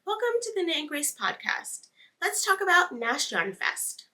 Welcome to the Knit and Grace podcast. Let's talk about Nash Yarn Fest.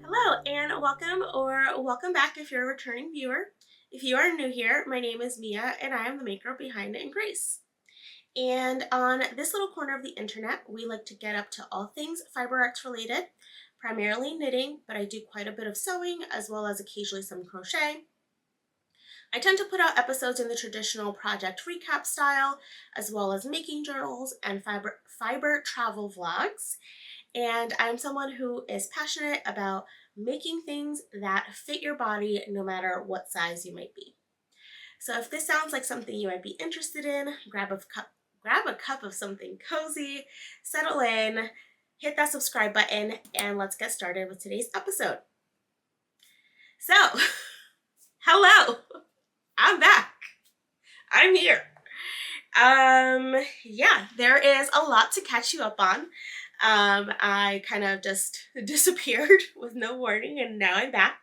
Hello and welcome back if you're a returning viewer. If you are new here, my name is Mia and I am the maker behind Knit and Grace. And on this little corner of the internet, we like to get up to all things fiber arts related, primarily knitting, but I do quite a bit of sewing as well as occasionally some crochet. I tend to put out episodes in the traditional project recap style, as well as making journals and fiber travel vlogs. And I'm someone who is passionate about making things that fit your body no matter what size you might be. So if this sounds like something you might be interested in, grab a cup of something cozy, settle in, hit that subscribe button, and let's get started with today's episode. So, hello, I'm back. I'm here. Yeah, there is a lot to catch you up on. I kind of just disappeared with no warning and now I'm back.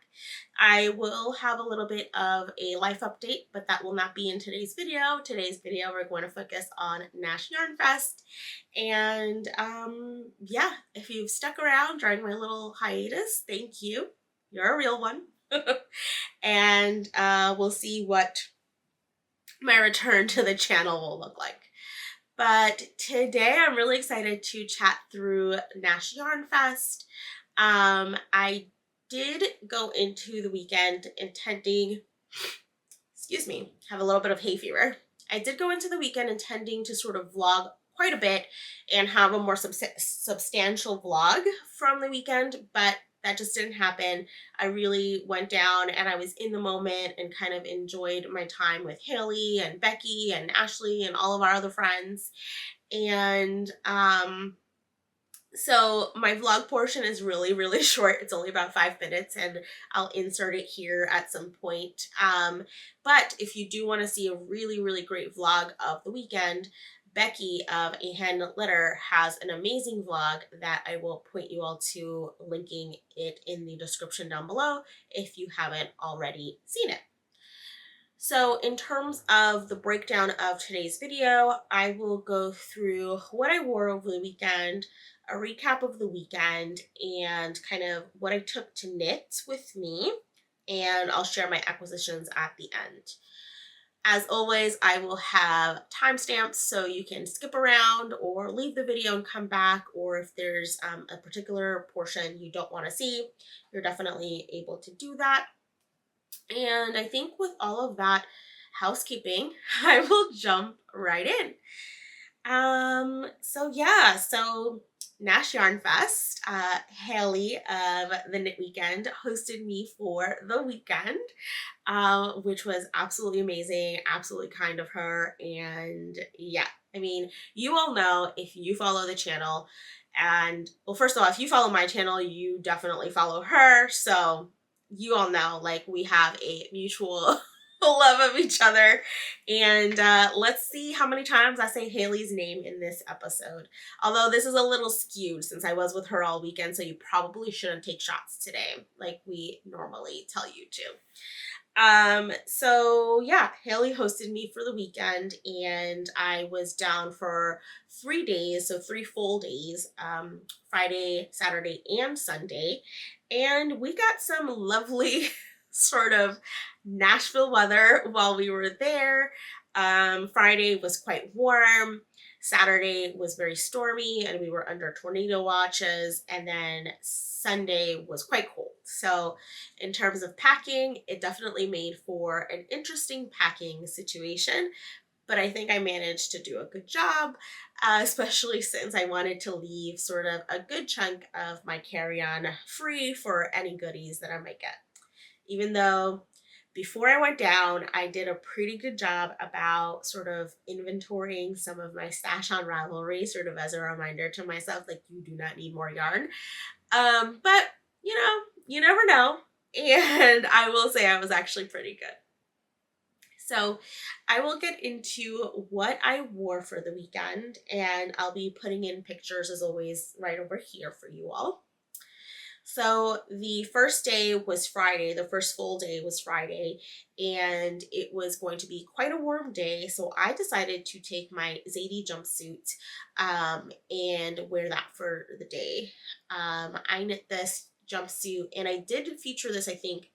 I will have a little bit of a life update, but that will not be in today's video. Today's video, we're going to focus on Nash Yarn Fest. And yeah, if you've stuck around during my little hiatus, thank you. You're a real one. And we'll see what my return to the channel will look like. But today I'm really excited to chat through Nash Yarn Fest. I did go into the weekend intending, have a little bit of hay fever. I did go into the weekend intending to sort of vlog quite a bit and have a more substantial vlog from the weekend, but that just didn't happen. I really went down and I was in the moment and kind of enjoyed my time with Hailey and Becky and Ashley and all of our other friends. And so my vlog portion is really, really short. It's only about 5 minutes and I'll insert it here at some point. But if you do want to see a really, really great vlog of the weekend, Becky of A Hand Letter has an amazing vlog that I will point you all to, linking it in the description down below if you haven't already seen it. So in terms of the breakdown of today's video, I will go through what I wore over the weekend, a recap of the weekend, and kind of what I took to knit with me, and I'll share my acquisitions at the end. As always, I will have timestamps so you can skip around or leave the video and come back, or if there's a particular portion you don't want to see, you're definitely able to do that. And I think with all of that housekeeping, I will jump right in. So Nash Yarn Fest, Hailey of the Knit Weekend hosted me for the weekend, which was absolutely amazing, absolutely kind of her. And yeah, I mean, you all know if you follow the channel, and well, first of all, if you follow my channel, you definitely follow her. So you all know, like, we have a mutual love of each other. And let's see how many times I say Hailey's name in this episode. Although this is a little skewed since I was with her all weekend, so you probably shouldn't take shots today like we normally tell you to. So yeah, Haley hosted me for the weekend and I was down for 3 days, so 3 full days, Friday, Saturday, and Sunday. And we got some lovely sort of Nashville weather while we were there. Friday was quite warm. Saturday was very stormy and we were under tornado watches. And then Sunday was quite cold. So in terms of packing, it definitely made for an interesting packing situation, but I think I managed to do a good job, especially since I wanted to leave sort of a good chunk of my carry-on free for any goodies that I might get. Even though before I went down, I did a pretty good job about sort of inventorying some of my stash on Ravelry, sort of as a reminder to myself, like, you do not need more yarn. But you know, you never know. And I will say I was actually pretty good. So I will get into what I wore for the weekend, and I'll be putting in pictures as always right over here for you all. So the first day was Friday, the first full day was Friday, and it was going to be quite a warm day. So I decided to take my Zadie jumpsuit and wear that for the day. I knit this jumpsuit, and I did feature this, I think,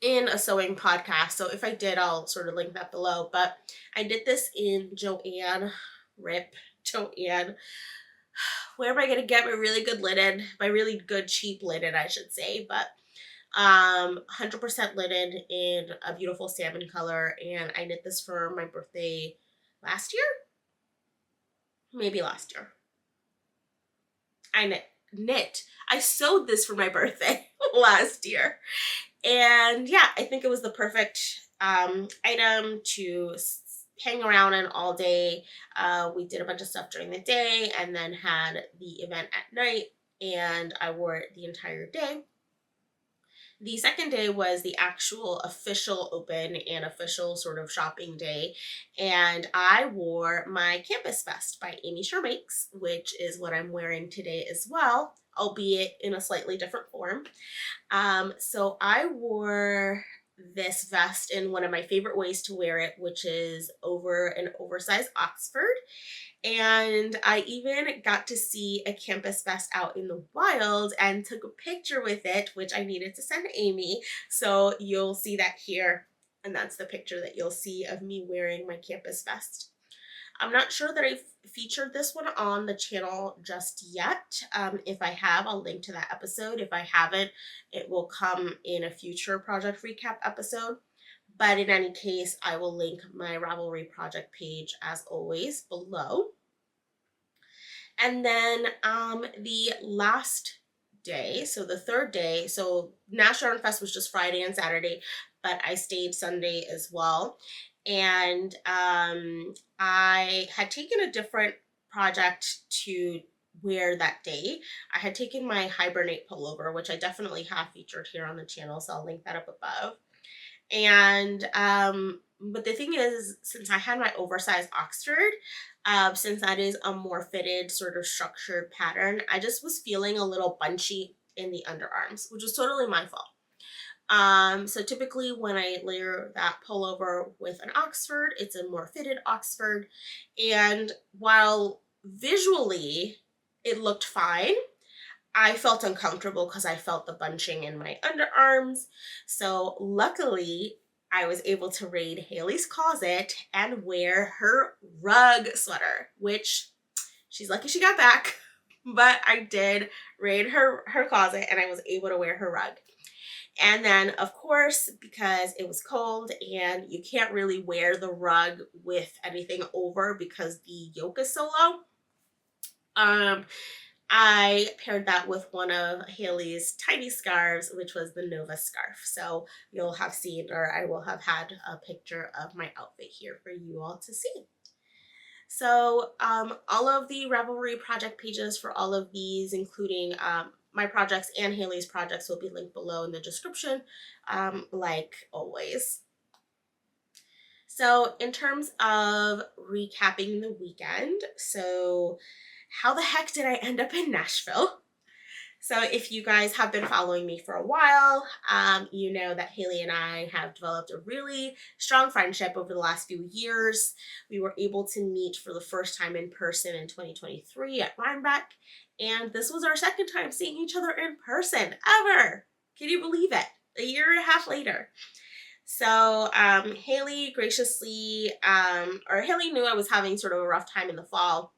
in a sewing podcast. So if I did, I'll sort of link that below. But I did this in Joanne, rip Joanne. Where am I going to get my really good linen? My really good cheap linen, I should say. But 100% linen in a beautiful salmon color. And I knit this for my birthday last year? Maybe last year. I knit. I sewed this for my birthday last year. And yeah, I think it was the perfect item to hang around in all day. We did a bunch of stuff during the day and then had the event at night, and I wore it the entire day. The second day was the actual official open and official sort of shopping day, and I wore my campus vest by Amy Sure Makes, which is what I'm wearing today as well, albeit in a slightly different form. So I wore this vest in one of my favorite ways to wear it, which is over an oversized Oxford. And I even got to see a campus vest out in the wild and took a picture with it, which I needed to send Amy. So you'll see that here. And that's the picture that you'll see of me wearing my campus vest. I'm not sure that I've featured this one on the channel just yet. If I have, I'll link to that episode. If I haven't, it will come in a future project recap episode. But in any case, I will link my Ravelry project page as always below. And then the last day, so the third day, so Nash Yarn Fest was just Friday and Saturday, but I stayed Sunday as well. And I had taken a different project to wear that day. I had taken my Hibernate pullover, which I definitely have featured here on the channel, so I'll link that up above. And but the thing is, since I had my oversized Oxford, since that is a more fitted sort of structured pattern, I just was feeling a little bunchy in the underarms, which was totally my fault. So typically when I layer that pullover with an Oxford, it's a more fitted Oxford. And while visually it looked fine, I felt uncomfortable because I felt the bunching in my underarms. So luckily, I was able to raid Hailey's closet and wear her rug sweater, which she's lucky she got back, but I did raid her closet and I was able to wear her rug. And then, of course, because it was cold and you can't really wear the rug with anything over because the yoke is so low, I paired that with one of Hailey's tiny scarves, which was the Nova scarf. So you'll have seen, or I will have had a picture of my outfit here for you all to see. So all of the Ravelry project pages for all of these, including my projects and Hailey's projects, will be linked below in the description, like always. So in terms of recapping the weekend, so how the heck did I end up in Nashville? So if you guys have been following me for a while, you know that Hailey and I have developed a really strong friendship over the last few years. We were able to meet for the first time in person in 2023 at Rhinebeck, and this was our second time seeing each other in person ever. Can you believe it? A year and a half later. So Hailey graciously, or Hailey knew I was having sort of a rough time in the fall,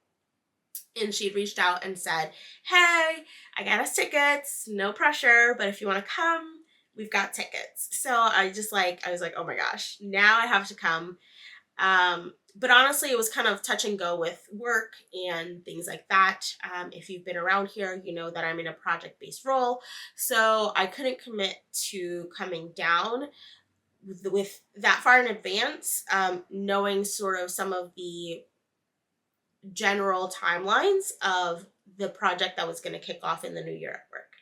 and she'd reached out and said, "Hey, I got us tickets, no pressure, but if you want to come, we've got tickets." So I was like, oh my gosh, now I have to come. But honestly, it was kind of touch and go with work and things like that. If you've been around here, you know that I'm in a project-based role, so I couldn't commit to coming down with that far in advance, knowing sort of some of the general timelines of the project that was going to kick off in the new year at work.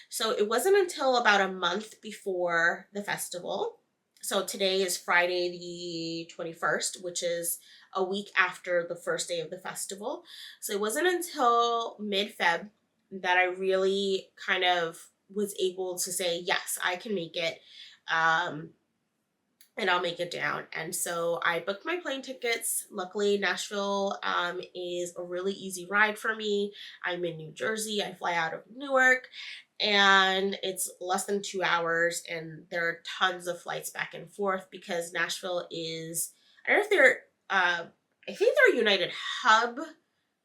So it wasn't until about a month before the festival. So today is Friday the 21st, which is a week after the first day of the festival. So it wasn't until mid-Feb that I really kind of was able to say, yes, I can make it. And I'll make it down. And so I booked my plane tickets. Luckily, Nashville is a really easy ride for me. I'm in New Jersey. I fly out of Newark, and it's less than 2 hours. And there are tons of flights back and forth because Nashville is, I don't know if they're, I think they're a United hub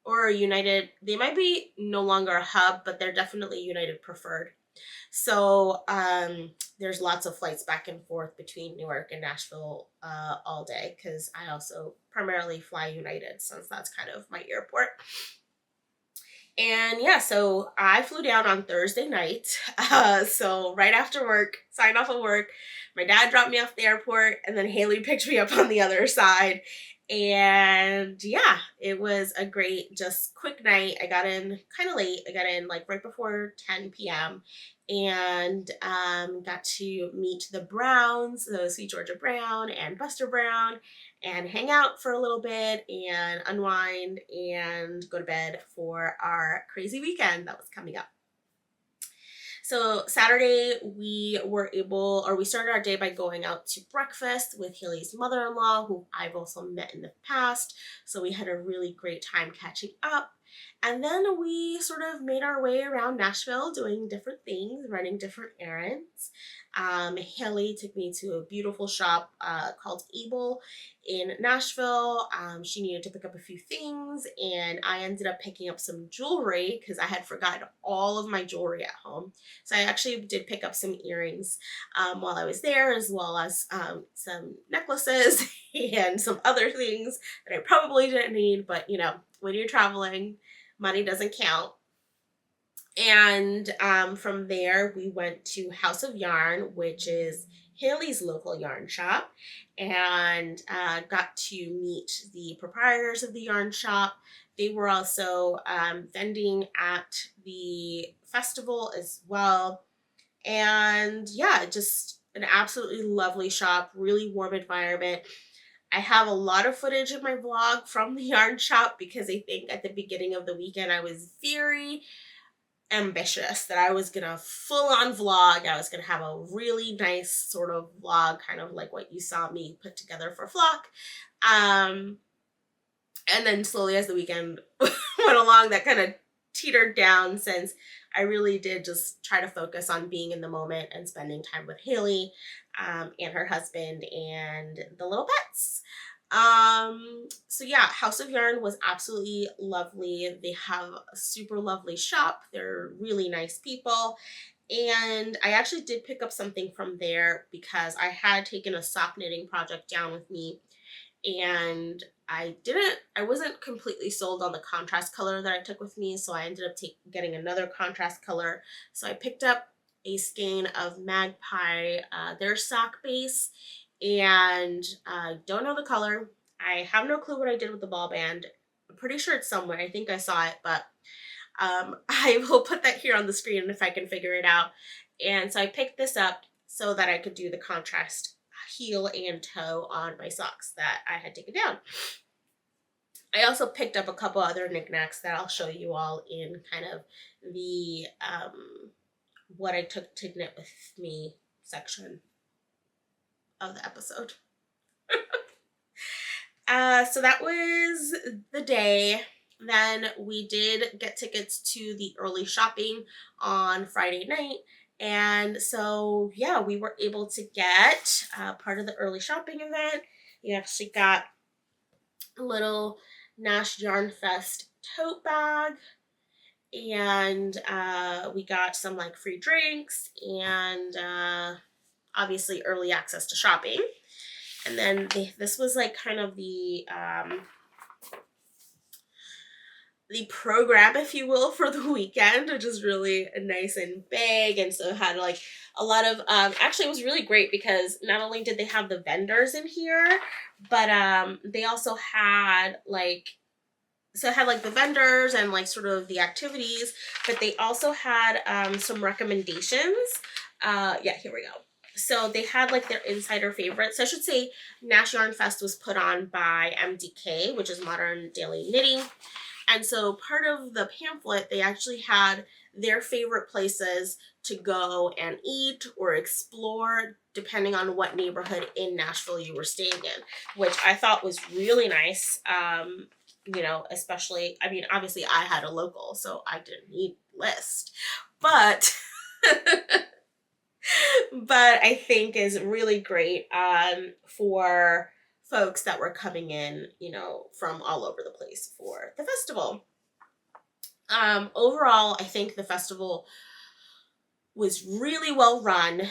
or a United, they might be no longer a hub, but they're definitely United preferred. So there's lots of flights back and forth between Newark and Nashville all day because I also primarily fly United since that's kind of my airport. And yeah, so I flew down on Thursday night. So right after work, signed off of work, my dad dropped me off the airport, and then Hailey picked me up on the other side. And yeah, it was a great, just quick night. I got in kind of late. I got in like right before 10 p.m. and got to meet the Browns, the Sweet Georgia Brown and Buster Brown, and hang out for a little bit and unwind and go to bed for our crazy weekend that was coming up. So Saturday we started our day by going out to breakfast with Hailey's mother-in-law, who I've also met in the past. So we had a really great time catching up. And then we sort of made our way around Nashville doing different things, running different errands. Hailey took me to a beautiful shop called Able in Nashville. She needed to pick up a few things, and I ended up picking up some jewelry because I had forgotten all of my jewelry at home. So I actually did pick up some earrings while I was there, as well as some necklaces and some other things that I probably didn't need, but you know, when you're traveling, money doesn't count. And from there, we went to House of Yarn, which is Hailey's local yarn shop, and got to meet the proprietors of the yarn shop. They were also vending at the festival as well. And yeah, just an absolutely lovely shop, really warm environment. I have a lot of footage in my vlog from the yarn shop because I think at the beginning of the weekend I was very ambitious that I was gonna full on vlog. I was gonna have a really nice sort of vlog, kind of like what you saw me put together for Flock. And then slowly as the weekend went along, that kind of teetered down since I really did just try to focus on being in the moment and spending time with Hailey and her husband and the little pets. So yeah, House of Yarn was absolutely lovely. They have a super lovely shop. They're really nice people. And I actually did pick up something from there because I had taken a sock knitting project down with me, and I wasn't completely sold on the contrast color that I took with me, so I ended up getting another contrast color. So I picked up a skein of Magpie, their sock base, and don't know the color. I have no clue what I did with the ball band. I'm pretty sure it's somewhere. I think I saw it, but I will put that here on the screen if I can figure it out. And so I picked this up so that I could do the contrast heel and toe on my socks that I had taken down. I also picked up a couple other knickknacks that I'll show you all in kind of the what I took to knit with me section of the episode. So that was the day. Then we did get tickets to the early shopping on Friday night. And so, yeah, we were able to get part of the early shopping event. We actually got a little Nash Yarn Fest tote bag, and we got some like free drinks and obviously early access to shopping. And then this was like kind of the program, if you will, for the weekend, which is really nice and big. And so it had like a lot of actually it was really great because not only did they have the vendors in here, but they also had like, so it had like the vendors and like sort of the activities, but they also had some recommendations. Yeah, here we go. So they had like their insider favorites. So I should say Nash Yarn Fest was put on by MDK, which is Modern Daily Knitting. And so part of the pamphlet, they actually had their favorite places to go and eat or explore depending on what neighborhood in Nashville you were staying in, which I thought was really nice. You know, especially, I mean, obviously I had a local, so I didn't need a list, but but I think is really great for folks that were coming in, you know, from all over the place for the festival. Overall, I think the festival was really well run.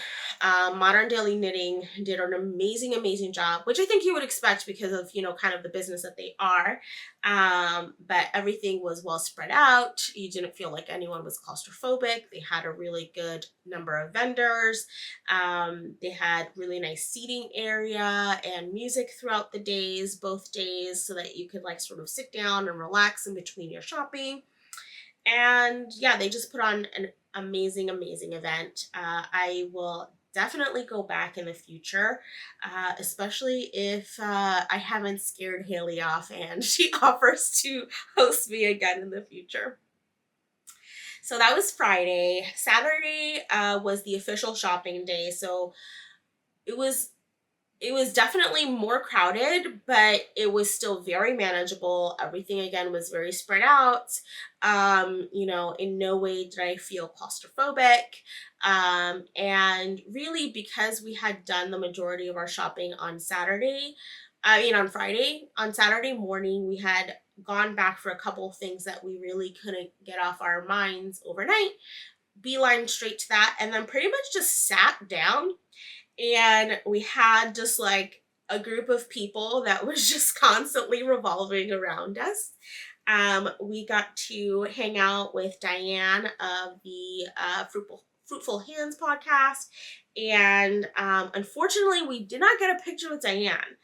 Modern Daily Knitting did an amazing job, which I think you would expect because of, you know, kind of the business that they are. But everything was well spread out. You didn't feel like anyone was claustrophobic. They had a really good number of vendors. They had really nice seating area and music throughout the days, both days, so that you could like sort of sit down and relax in between your shopping. And yeah, they just put on an amazing event. I will definitely go back in the future, especially if I haven't scared Hailey off and she offers to host me again in the future. So that was Friday. Saturday was the official shopping day. So it was definitely more crowded, but it was still very manageable. Everything again was very spread out. You know, in no way did I feel claustrophobic. And really because we had done the majority of our shopping on Saturday, on Friday, on Saturday morning, we had gone back for a couple of things that we really couldn't get off our minds overnight, beeline straight to that, and then pretty much just sat down, and we had just like a group of people that was just constantly revolving around us. We got to hang out with Diane of the Fruitful Hands podcast. And unfortunately, we did not get a picture with Diane.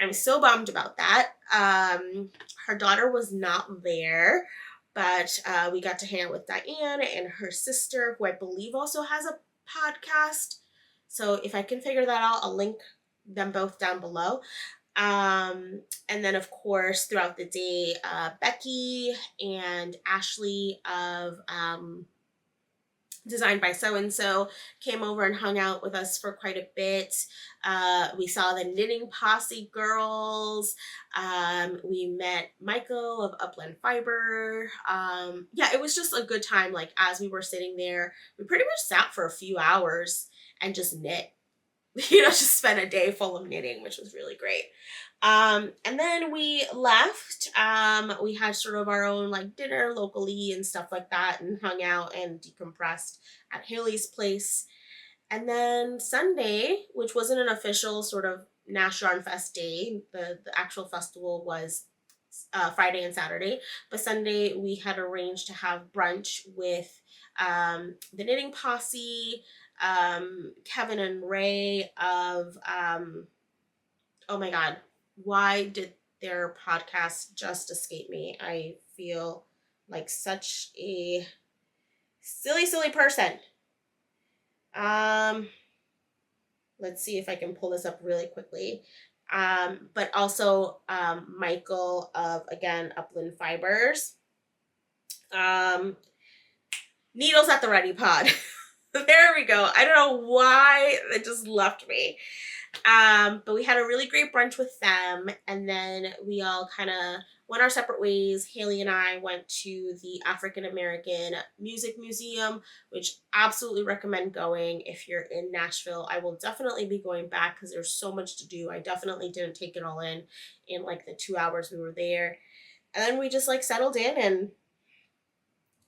I'm so bummed about that. Her daughter was not there, but we got to hang out with Diane and her sister, who I believe also has a podcast. So if I can figure that out, I'll link them both down below. And then, of course, throughout the day, Becky and Ashley of Designed by So and So came over and hung out with us for quite a bit. We saw the Knitting Posse girls. We met Michael of Upland Fiber. Yeah, it was just a good time. Like as we were sitting there, we pretty much sat for a few hours and just knit. You know, just spent a day full of knitting, which was really great. And then we left. We had sort of our own like dinner locally and stuff like that, and hung out and decompressed at Hailey's place. And then Sunday, which wasn't an official sort of Nash Yarn Fest day, the actual festival was Friday and Saturday, but Sunday we had arranged to have brunch with the Knitting Posse, Kevin and Ray of oh my god, why did their podcast just escape me? I feel like such a silly person. Let's see if I can pull this up really quickly. but also Michael of, again, Upland Fibers. Needles at the Ready Pod. There we go. I don't know why it just left me. But we had a really great brunch with them, and then we all kind of went our separate ways. Hailey and I went to the African American Music Museum, which absolutely recommend going if you're in Nashville. I will definitely be going back because there's so much to do. I definitely didn't take it all in like the 2 hours we were there. And then we just like settled in and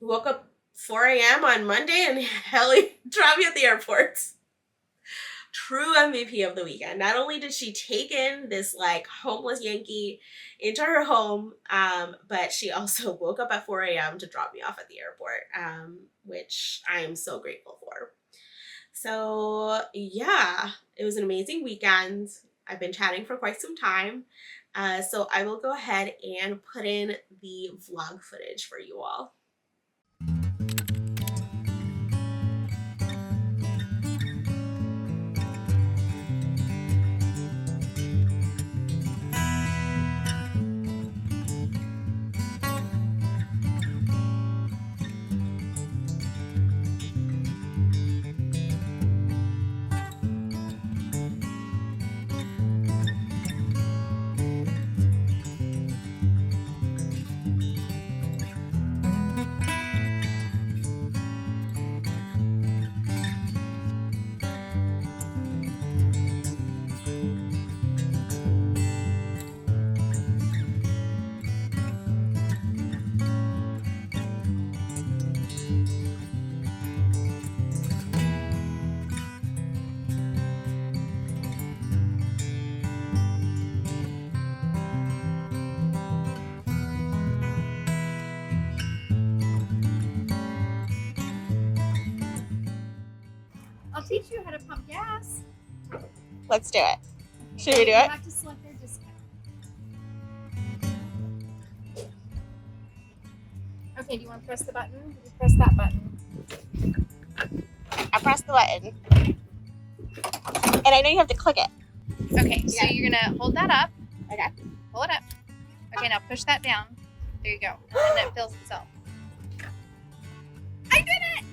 woke up 4 a.m. on Monday, and Hailey dropped me at the airport. True MVP of the weekend. Not only did she take in this like homeless Yankee into her home, but she also woke up at 4 a.m. to drop me off at the airport, which I am so grateful for. So yeah, it was an amazing weekend. I've been chatting for quite some time. So I will go ahead and put in the vlog footage for you all. I'll teach you how to pump gas. Let's do it. Should we do You it? have to select their discount. Okay, do you want to press the button? You press that button. I pressed the button. And I know you have to click it. Okay, so you're going to hold that up. Okay. Pull it up. Okay, now push that down. There you go. And then it fills itself. I did it!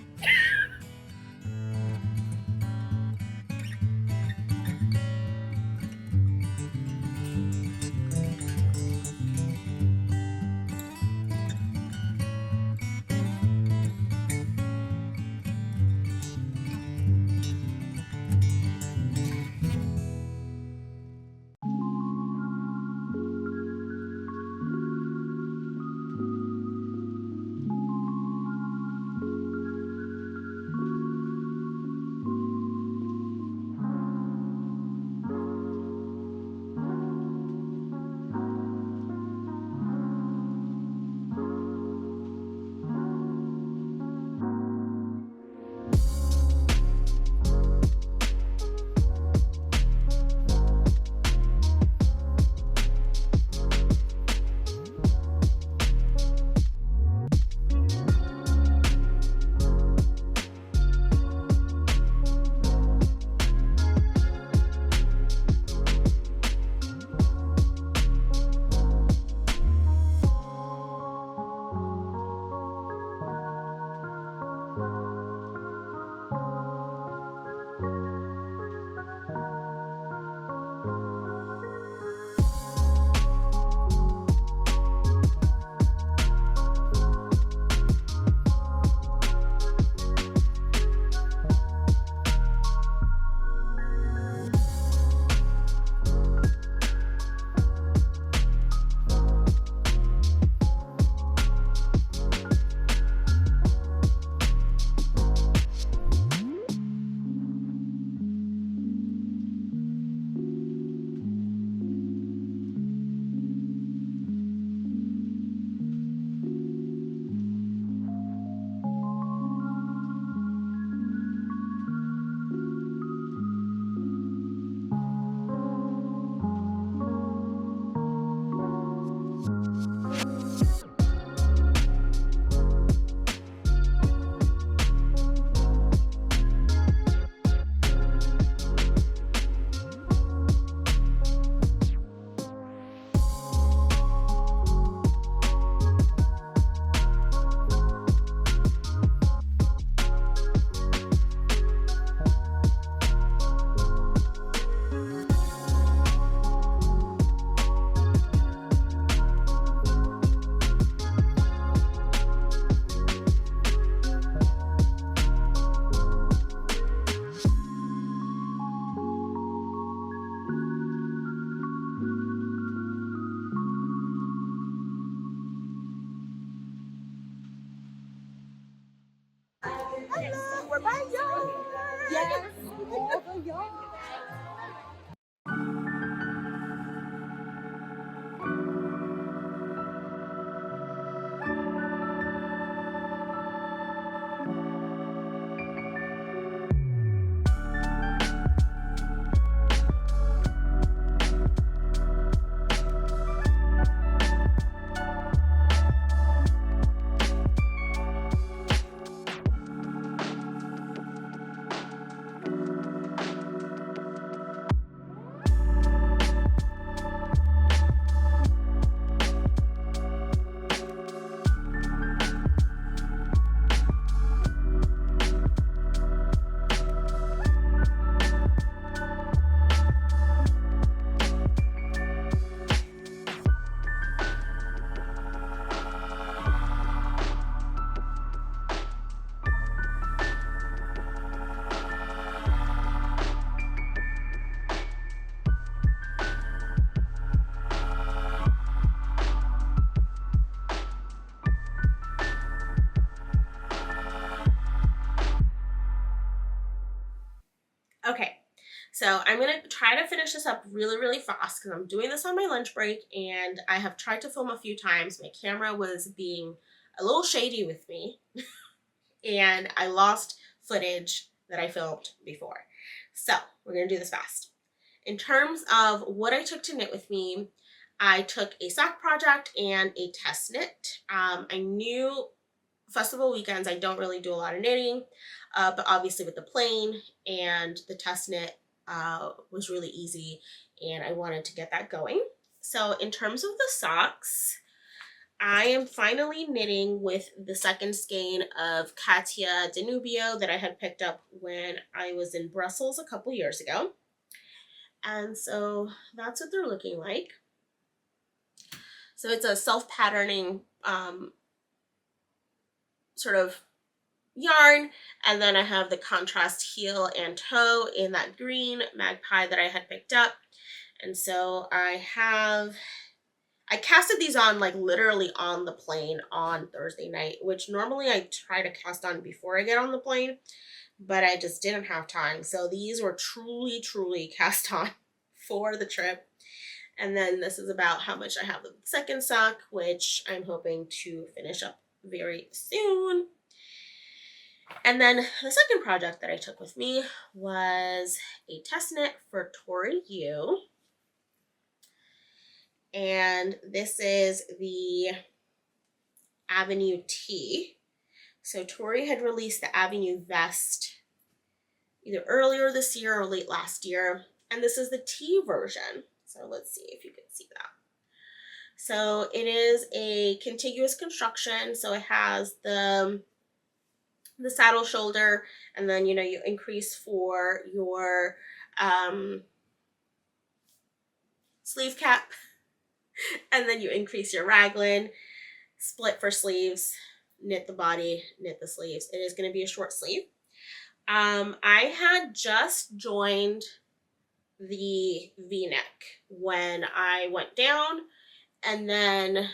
Yes, all the yarn. Okay, so I'm gonna try to finish this up really, really fast because I'm doing this on my lunch break and I have tried to film a few times. My camera was being a little shady with me and I lost footage that I filmed before. So we're gonna do this fast. In terms of what I took to knit with me, I took a sock project and a test knit. I knew festival weekends I don't really do a lot of knitting, but obviously with the plane and the test knit was really easy and I wanted to get that going. So in terms of the socks, I am finally knitting with the second skein of Katia Danubio that I had picked up when I was in Brussels a couple years ago. And so that's what they're looking like. So it's a self-patterning sort of yarn, and then I have the contrast heel and toe in that green magpie that I had picked up. And so I casted these on like literally on the plane on Thursday night, which normally I try to cast on before I get on the plane, but I just didn't have time. So these were truly cast on for the trip. And then this is about how much I have of the second sock, which I'm hoping to finish up very soon. And then the second project that I took with me was a test knit for Tori U. And this is the Avenue T. So Tori had released the Avenue Vest either earlier this year or late last year. And this is the T version. So let's see if you can see that. So it is a contiguous construction. So it has the saddle shoulder, and then you increase for your sleeve cap, and then you increase your raglan, split for sleeves, knit the body, knit the sleeves. It is going to be a short sleeve. I had just joined the V-neck when I went down, and then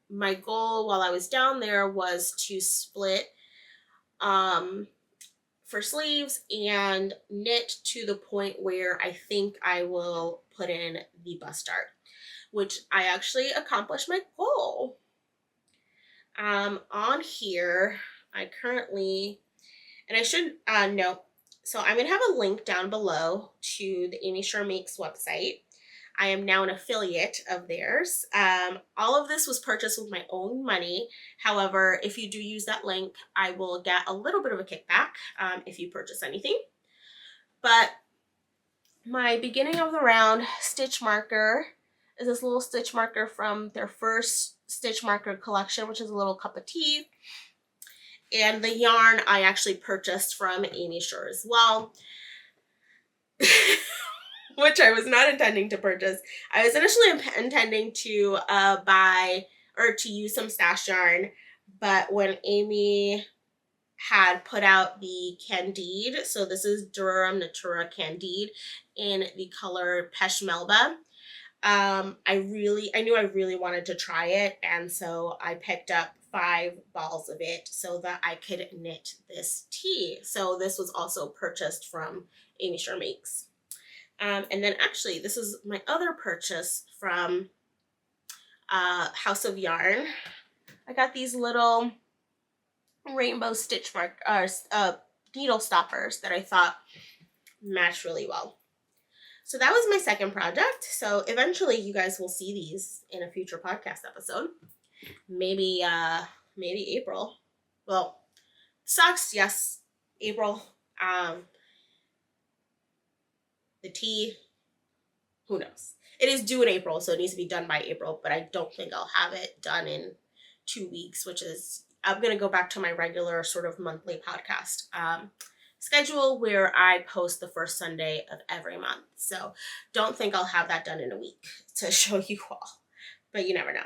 my goal while I was down there was to split for sleeves and knit to the point where I think I will put in the bust dart, which I actually accomplished my goal. On here, I currently, and I should note, so I'm going to have a link down below to the Amy Sure Makes website. I am now an affiliate of theirs. All of this was purchased with my own money. However, if you do use that link, I will get a little bit of a kickback if you purchase anything. But my beginning of the round stitch marker is this little stitch marker from their first stitch marker collection, which is a little cup of tea. And the yarn I actually purchased from Amy Sure as well. Which I was not intending to purchase. I was initially intending to buy or to use some stash yarn, but when Amy had put out the Candide, so this is Durham Natura Candide in the color Pesh Melba, I knew I really wanted to try it, and so I picked up 5 balls of it so that I could knit this tee. So this was also purchased from Amy Sure Makes. And then actually, this is my other purchase from House of Yarn. I got these little rainbow stitch needle stoppers that I thought matched really well. So that was my second project. So eventually you guys will see these in a future podcast episode. Maybe April. Well, socks, yes, April. The tea, who knows? It is due in April, so it needs to be done by April, but I don't think I'll have it done in 2 weeks, which is, I'm going to go back to my regular sort of monthly podcast schedule where I post the first Sunday of every month. So don't think I'll have that done in a week to show you all, but you never know.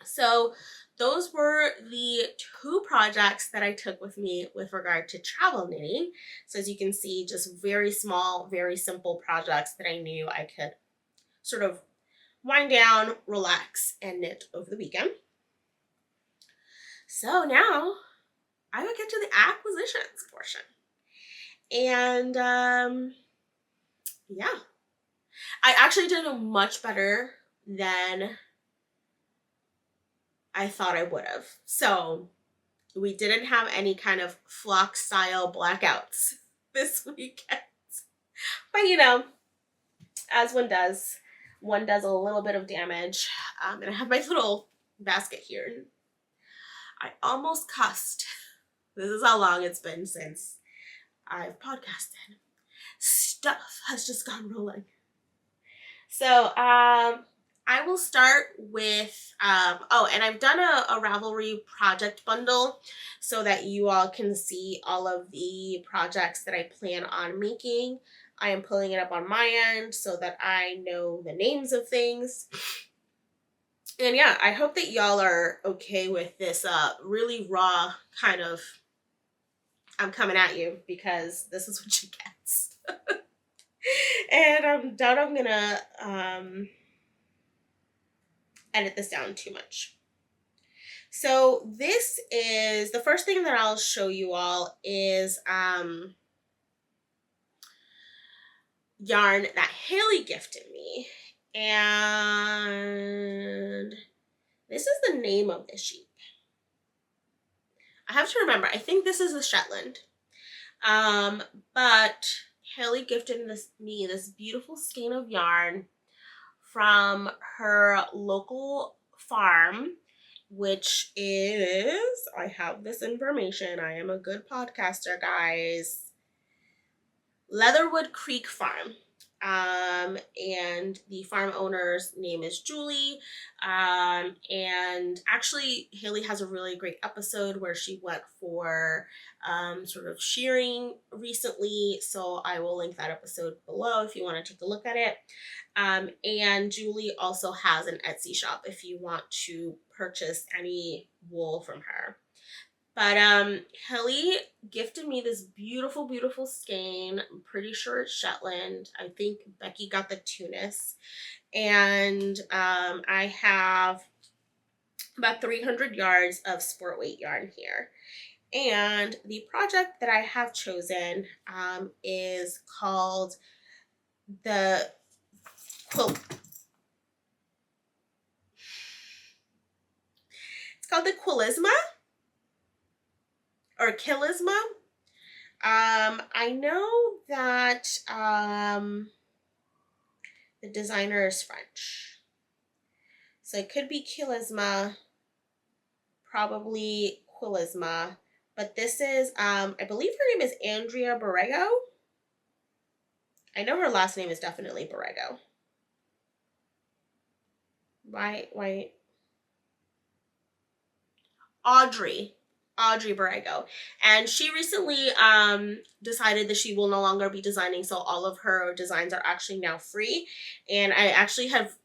So those were the 2 projects that I took with me with regard to travel knitting. So as you can see, just very small, very simple projects that I knew I could sort of wind down, relax, and knit over the weekend. So now I will get to the acquisitions portion. And yeah, I actually did much better than I thought I would have. So we didn't have any kind of flock style blackouts this weekend. But you know, as one does a little bit of damage. And I have my little basket here. I almost cussed. This is how long it's been since I've podcasted. Stuff has just gone rolling. So I will start with, and I've done a Ravelry project bundle so that you all can see all of the projects that I plan on making. I am pulling it up on my end so that I know the names of things. And yeah, I hope that y'all are okay with this really raw kind of, I'm coming at you because this is what you get. And I'm done. I'm gonna edit this down too much. So this is, the first thing that I'll show you all is yarn that Hailey gifted me. And this is the name of the sheep. I have to remember, I think this is a Shetland. But Hailey gifted me this beautiful skein of yarn from her local farm, which is, I have this information, I am a good podcaster, guys, Leatherwood Creek Farm. And the farm owner's name is Julie. And actually Hailey has a really great episode where she went for sort of shearing recently. So I will link that episode below if you want to take a look at it. And Julie also has an Etsy shop if you want to purchase any wool from her. But Hailey gifted me this beautiful, beautiful skein. I'm pretty sure it's Shetland. I think Becky got the Tunis. And I have about 300 yards of sport weight yarn here. And the project that I have chosen is called the quilt. It's called the Quilisma. Or Kilisma. I know that the designer is French. So it could be Kilisma, probably Quilisma. But this is, I believe her name is Andrea Borrego. I know her last name is definitely Borrego. Why? Audrey Borrego. And she recently decided that she will no longer be designing, so all of her designs are actually now free. And I actually have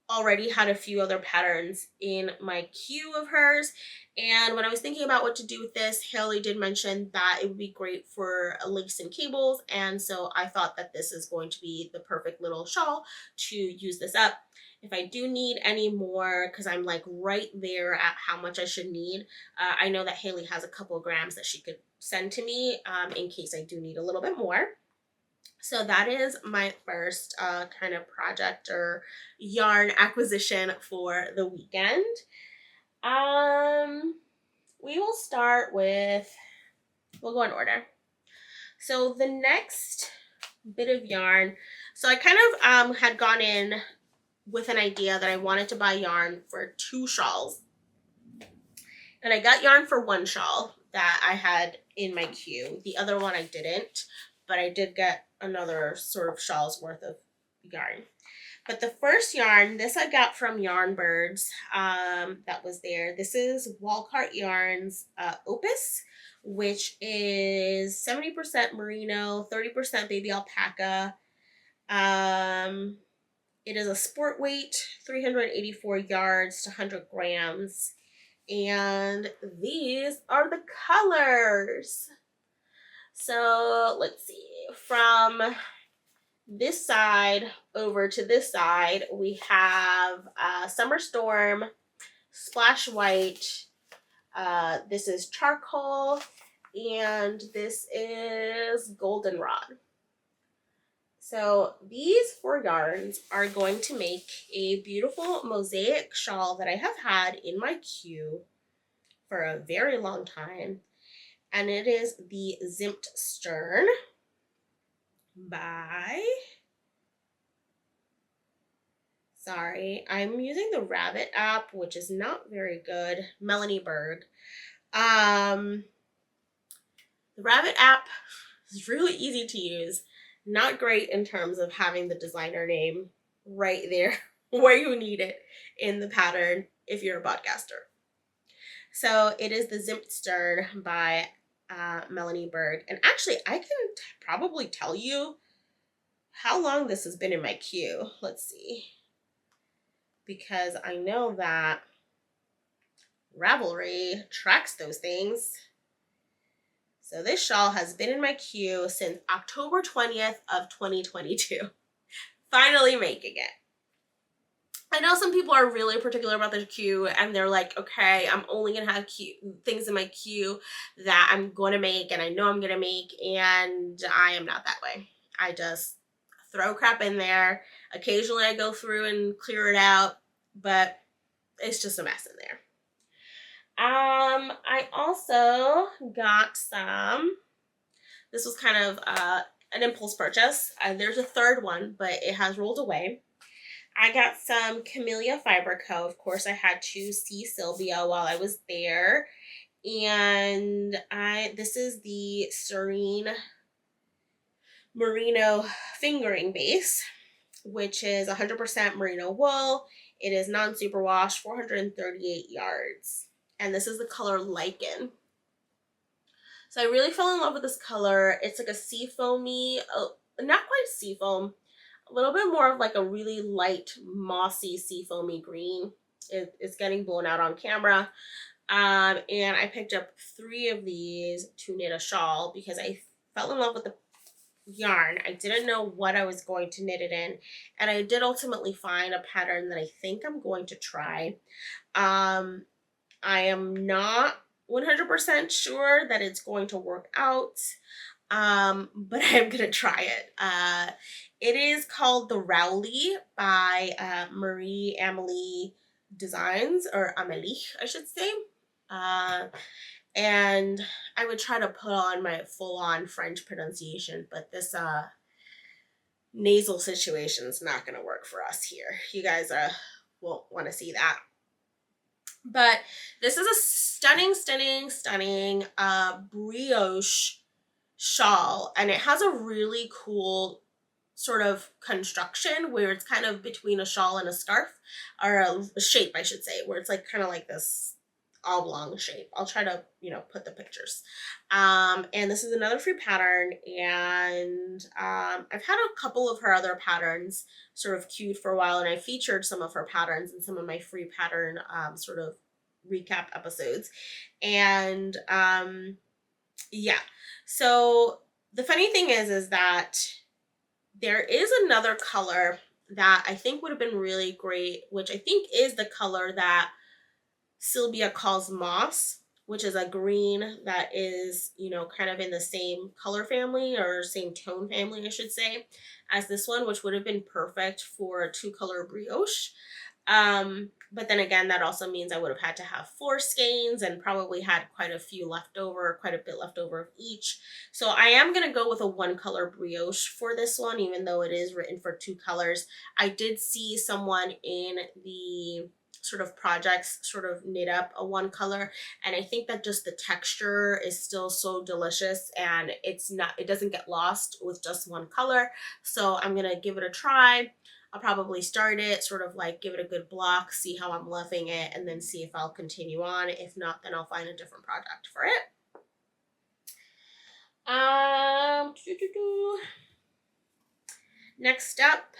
already had a few other patterns in my queue of hers. And when I was thinking about what to do with this, Hailey did mention that it would be great for lace and cables. And so I thought that this is going to be the perfect little shawl to use this up. If I do need any more, because I'm like right there at how much I should need, I know that Hailey has a couple of grams that she could send to me in case I do need a little bit more. So that is my first kind of project or yarn acquisition for the weekend. We will start with, we'll go in order. So the next bit of yarn, so I kind of had gone in with an idea that I wanted to buy yarn for 2 shawls. And I got yarn for 1 shawl that I had in my queue. The other one I didn't, but I did get another sort of shawl's worth of yarn. But the first yarn, this I got from Yarnbirds, that was there. This is Walcart Yarns Opus, which is 70% merino, 30% baby alpaca. It is a sport weight, 384 yards to 100 grams. And these are the colors. So let's see, from this side over to this side, we have Summer Storm, Splash White, this is Charcoal, and this is Goldenrod. So these 4 yarns are going to make a beautiful mosaic shawl that I have had in my queue for a very long time. And it is the Zimt Stern by, sorry, I'm using the Rabbit app, which is not very good, Melanie Berg. The Rabbit app is really easy to use, not great in terms of having the designer name right there where you need it in the pattern if you're a podcaster. So it is the Zimt Stern by Melanie Berg. And actually, I can probably tell you how long this has been in my queue. Let's see. Because I know that Ravelry tracks those things. So this shawl has been in my queue since October 20th of 2022. Finally making it. I know some people are really particular about their queue and they're like, okay, I'm only going to have things in my queue that I'm going to make and I know I'm going to make, and I am not that way. I just throw crap in there. Occasionally I go through and clear it out, but it's just a mess in there. I also got some, this was kind of an impulse purchase. There's a third one, but it has rolled away. I got some Camellia Fiber Co. Of course, I had to see Sylvia while I was there. And this is the Serene Merino Fingering Base, which is 100% merino wool. It is non-superwash, 438 yards. And this is the color Lichen. So I really fell in love with this color. It's like a seafoamy, not quite seafoam, a little bit more of like a really light, mossy, seafoamy green. It's getting blown out on camera. And I picked up 3 of these to knit a shawl because I fell in love with the yarn. I didn't know what I was going to knit it in. And I did ultimately find a pattern that I think I'm going to try. I am not 100% sure that it's going to work out. But I'm gonna try it. It is called the Rowley by Marie Amélie Designs, or Amélie, I should say. And I would try to put on my full-on French pronunciation, but this nasal situation is not gonna work for us here. You guys won't want to see that. But this is a stunning, stunning, stunning brioche shawl, and it has a really cool sort of construction where it's kind of between a shawl and a scarf, or a shape I should say, where it's like kind of like this oblong shape. I'll try to, put the pictures. And this is another free pattern, and I've had a couple of her other patterns sort of queued for a while, and I featured some of her patterns in some of my free pattern sort of recap episodes. And yeah, so the funny thing is that there is another color that I think would have been really great, which I think is the color that Sylvia calls moss, which is a green that is, kind of in the same color family, or same tone family, I should say, as this one, which would have been perfect for a 2-color brioche. But then again, that also means I would have had to have 4 skeins and probably had quite a bit left over of each. So I am going to go with a 1-color brioche for this one, even though it is written for 2 colors. I did see someone in the sort of projects sort of knit up a 1-color, and I think that just the texture is still so delicious, and it doesn't get lost with just 1 color. So I'm going to give it a try. I'll probably start it, sort of like give it a good block, see how I'm loving it, and then see if I'll continue on. If not, then I'll find a different project for it. Next up,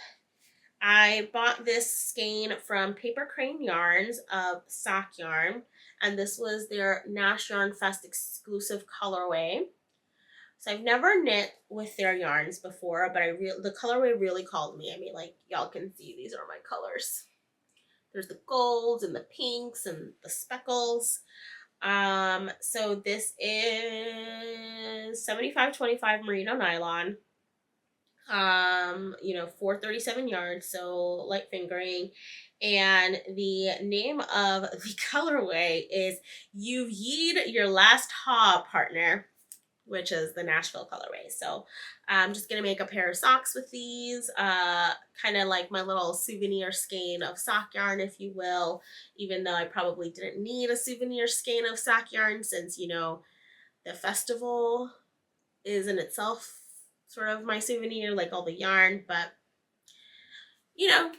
I bought this skein from Paper Crane Yarns of sock yarn, and this was their Nash Yarn Fest exclusive colorway. So I've never knit with their yarns before, but the colorway really called me. I mean, like, y'all can see these are my colors. There's the golds and the pinks and the speckles. So this is 75/25 merino nylon. 437 yards, so light fingering. And the name of the colorway is You've Yeed Your Last Haw, Partner, which is the Nashville colorway. So I'm just going to make a pair of socks with these, kind of like my little souvenir skein of sock yarn, if you will, even though I probably didn't need a souvenir skein of sock yarn since, the festival is in itself sort of my souvenir, like all the yarn, but, yarn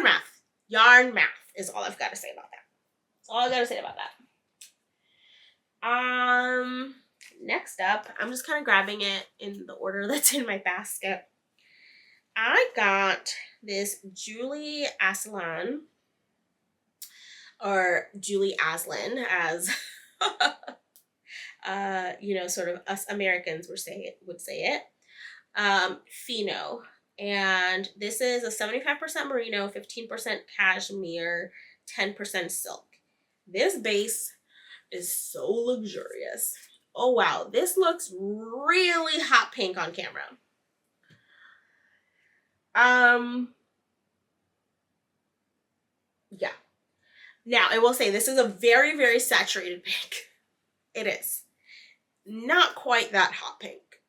math. Yarn math is all I've got to say about that. That's all I got to say about that. Next up, I'm just kind of grabbing it in the order that's in my basket. I got this Julie Aslan, or Julie Aslin, as sort of us Americans would say it. Pheno, and this is a 75% merino, 15% cashmere, 10% silk. This base is so luxurious. Oh wow, this looks really hot pink on camera. Yeah. Now, I will say this is a very, very saturated pink. It is. Not quite that hot pink.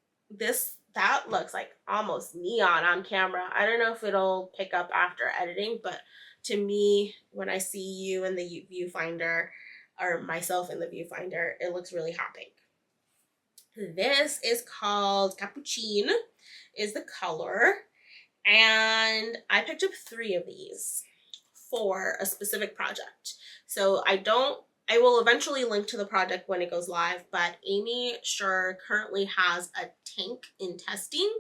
That looks like almost neon on camera. I don't know if it'll pick up after editing, but to me, when I see you in the viewfinder, or myself in the viewfinder, it looks really hot pink. This is called Cappuccine, is the color, and I picked up 3 of these for a specific project. So I will eventually link to the project when it goes live, but Amy Schur currently has a tank in testing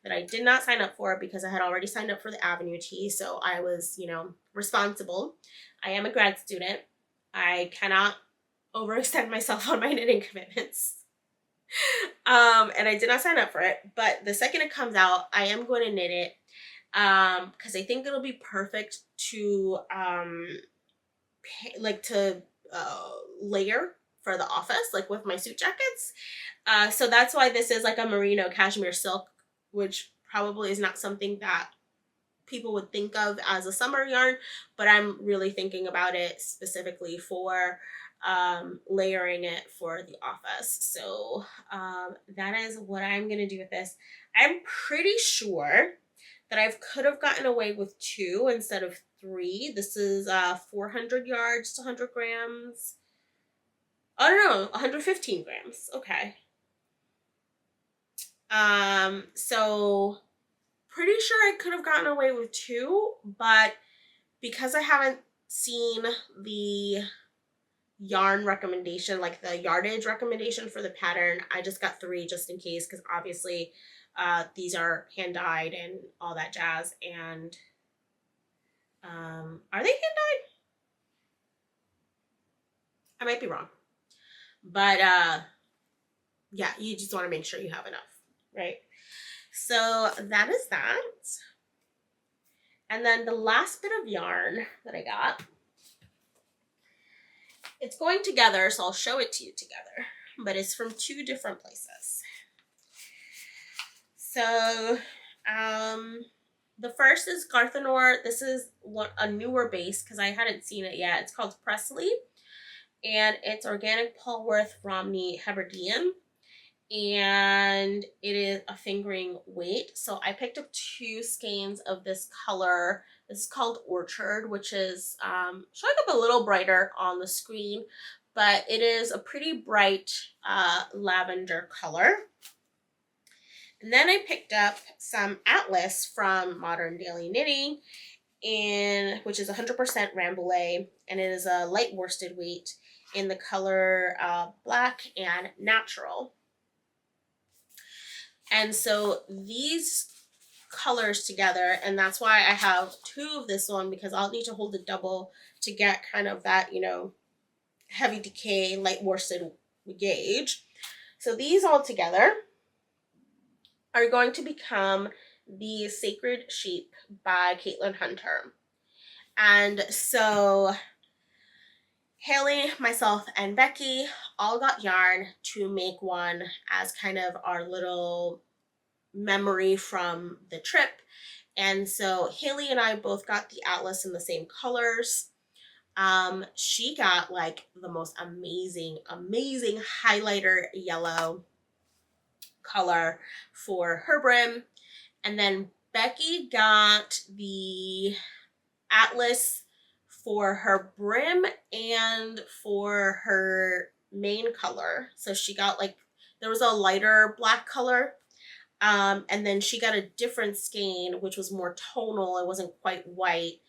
that I did not sign up for because I had already signed up for the Avenue Tea, so I was, responsible. I am a grad student. I cannot overextend myself on my knitting commitments. And I did not sign up for it, but the second it comes out, I am going to knit it, because I think it'll be perfect to, layer for the office, like with my suit jackets. So that's why this is like a merino cashmere silk, which probably is not something that people would think of as a summer yarn, but I'm really thinking about it specifically for layering it for the office. So that is what I'm gonna do with this. I'm pretty sure that I could have gotten away with 2 instead of 3. This is 400 yards to 100 grams. Oh no, 115 grams. Okay. So pretty sure I could have gotten away with 2, but because I haven't seen the yarn recommendation, like the yardage recommendation for the pattern. I just got 3 just in case, because obviously these are hand dyed and all that jazz. And are they hand dyed? I might be wrong, but yeah, you just want to make sure you have enough, right? So that is that. And then the last bit of yarn that I got, it's going together, so I'll show it to you together, but it's from 2 different places. So the first is Garthenor. This is a newer base because I hadn't seen it yet. It's called Presley, and it's organic Polworth Romney Hebridean, and it is a fingering weight. So I picked up 2 skeins of this color. This is called Orchard, which is showing up a little brighter on the screen, but it is a pretty bright lavender color. And then I picked up some Atlas from Modern Daily Knitting, which is 100% Rambouillet, and it is a light worsted weight in the color black and natural. And so these colors together, and that's why I have 2 of this one, because I'll need to hold it double to get kind of that, you know, heavy decay, light worsted gauge. So these all together are going to become the Sacred Sheep by Caitlin Hunter. And so Hailey, myself, and Becky all got yarn to make one as kind of our little memory from the trip. And so Hailey and I both got the Atlas in the same colors. She got like the most amazing highlighter yellow color for her brim, and then Becky got the Atlas for her brim and for her main color. So she got like, there was a lighter black color, and then she got a different skein which was more tonal. It wasn't quite white.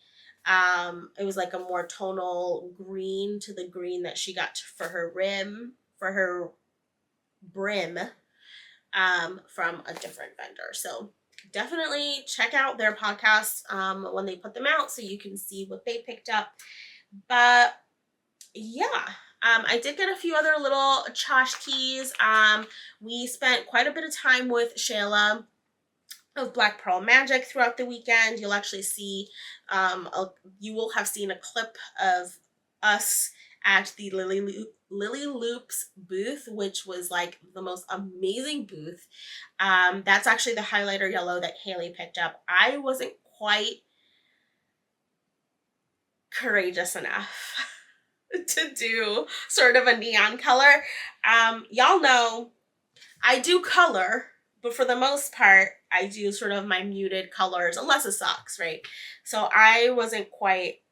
It was like a more tonal green to the green that she got for her brim from a different vendor. So definitely check out their podcasts when they put them out so you can see what they picked up. But yeah, I did get a few other little tchotchkes. We spent quite a bit of time with Shayla of Black Pearl Magic throughout the weekend. You'll actually see, you will have seen a clip of us at the Lily Loops booth, which was like the most amazing booth. That's actually the highlighter yellow that Hailey picked up. I wasn't quite courageous enough to do sort of a neon color. Y'all know I do color, but for the most part, I do sort of my muted colors, unless it sucks, right? So I wasn't quite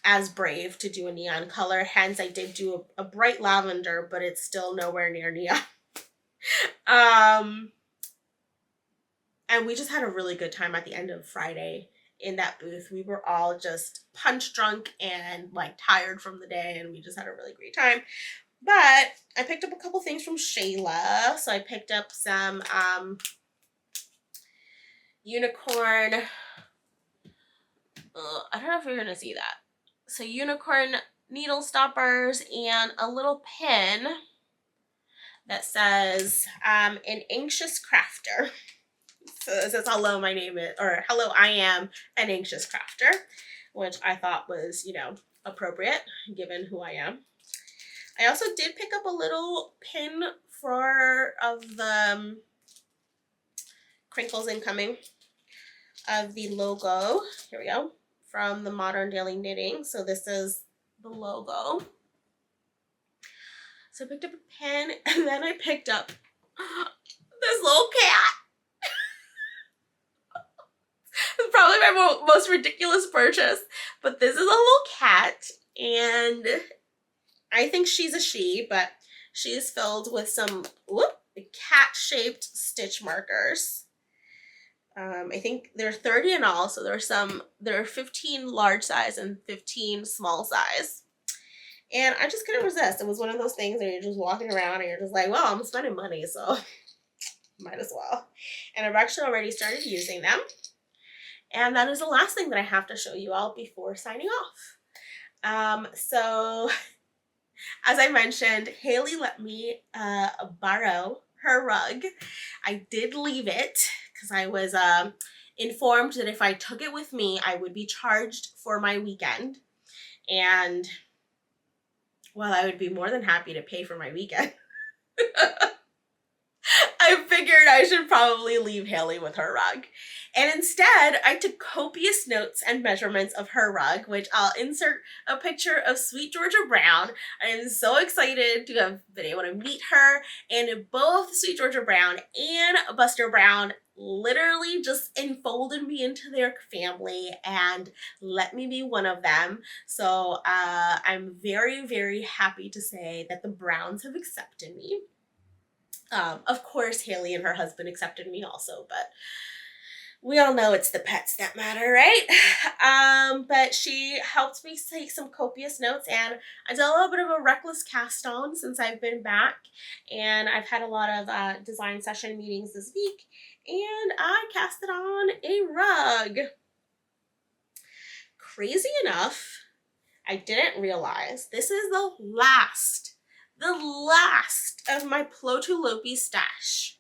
as brave to do a neon color. Hence, I did do a bright lavender, but it's still nowhere near neon. And we just had a really good time at the end of Friday in that booth. We were all just punch drunk and like tired from the day, and we just had a really great time. But I picked up a couple things from Shayla. So I picked up some unicorn. I don't know if you're going to see that. So unicorn needle stoppers and a little pin that says an anxious crafter. So it says hello, my name is, or hello, I am an anxious crafter, which I thought was, you know, appropriate given who I am. I also did pick up a little pin of the Crinkles Incoming of the logo. Here we go. From the Modern Daily Knitting. So this is the logo. So I picked up a pin, and then I picked up this little cat. It's probably my most ridiculous purchase, but this is a little cat, and I think she's a she, but she is filled with some cat-shaped stitch markers. I think there are 30 in all, so there are 15 large size and 15 small size. And I just couldn't resist. It was one of those things where you're just walking around and you're just like, well, I'm spending money, so might as well. And I've actually already started using them. And that is the last thing that I have to show you all before signing off. So as I mentioned, Hailey let me borrow her rug. I did leave it because I was informed that if I took it with me, I would be charged for my weekend. And well, I would be more than happy to pay for my weekend. I figured I should probably leave Hailey with her rug. And instead, I took copious notes and measurements of her rug, which I'll insert a picture of Sweet Georgia Brown. I am so excited to have been able to meet her. And both Sweet Georgia Brown and Buster Brown literally just enfolded me into their family and let me be one of them. So I'm very, very happy to say that the Browns have accepted me. Of course, Hailey and her husband accepted me also, but we all know it's the pets that matter, right? But she helped me take some copious notes, and I did a little bit of a reckless cast on since I've been back, and I've had a lot of design session meetings this week, and I casted on a rug. Crazy enough, I didn't realize this is the last of my Plotulopi stash.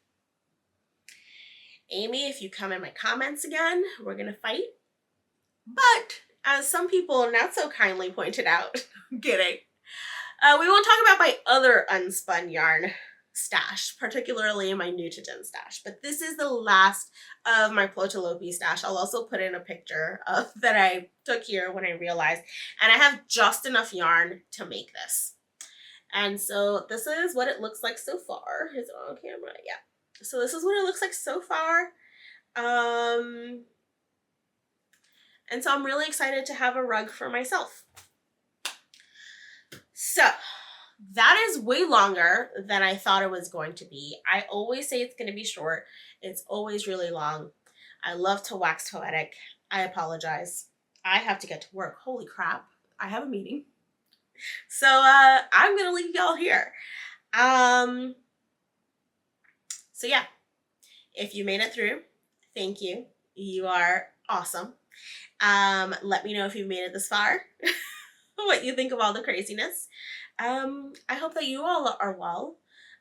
Amy, if you come in my comments again, we're gonna fight. But as some people not so kindly pointed out, I'm kidding, we won't talk about my other unspun yarn stash, particularly my Newtogen stash. But this is the last of my Plotulopi stash. I'll also put in a picture of that I took here when I realized, and I have just enough yarn to make this. And so this is what it looks like so far. Is it on camera? Yeah. So this is what it looks like so far. And so I'm really excited to have a rug for myself. So that is way longer than I thought it was going to be. I always say it's going to be short. It's always really long. I love to wax poetic. I apologize. I have to get to work. Holy crap. I have a meeting. So I'm going to leave y'all here. So yeah, if you made it through, thank you. You are awesome. Let me know if you've made it this far, what you think of all the craziness. I hope that you all are well.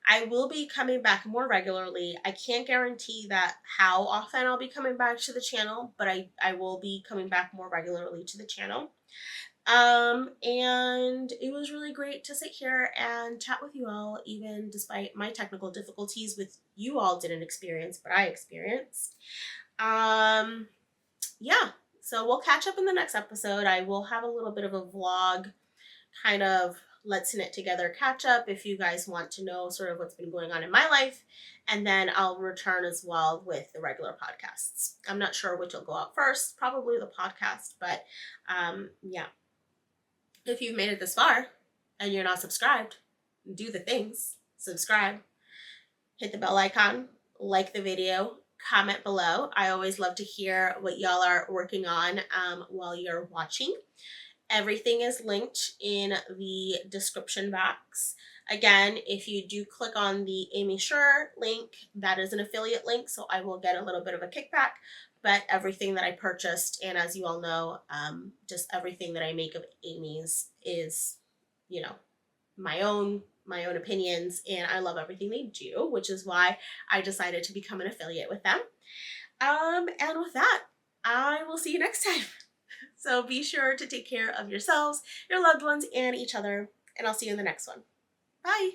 I will be coming back more regularly. I can't guarantee that how often I'll be coming back to the channel, but I will be coming back more regularly to the channel. And it was really great to sit here and chat with you all, even despite my technical difficulties, with you all didn't experience, but I experienced. Yeah, so we'll catch up in the next episode. I will have a little bit of a vlog, kind of let's knit together catch up if you guys want to know sort of what's been going on in my life. And then I'll return as well with the regular podcasts. I'm not sure which will go out first, probably the podcast, but yeah. If you've made it this far and you're not subscribed, do the things. Subscribe, hit the bell icon, like the video, comment below. I always love to hear what y'all are working on while you're watching. Everything is linked in the description box. Again, if you do click on the Amy Sure link, that is an affiliate link, so I will get a little bit of a kickback. But everything that I purchased, and as you all know, just everything that I make of Amy's is, you know, my own opinions, and I love everything they do, which is why I decided to become an affiliate with them. And with that, I will see you next time. So be sure to take care of yourselves, your loved ones, and each other, and I'll see you in the next one. Bye.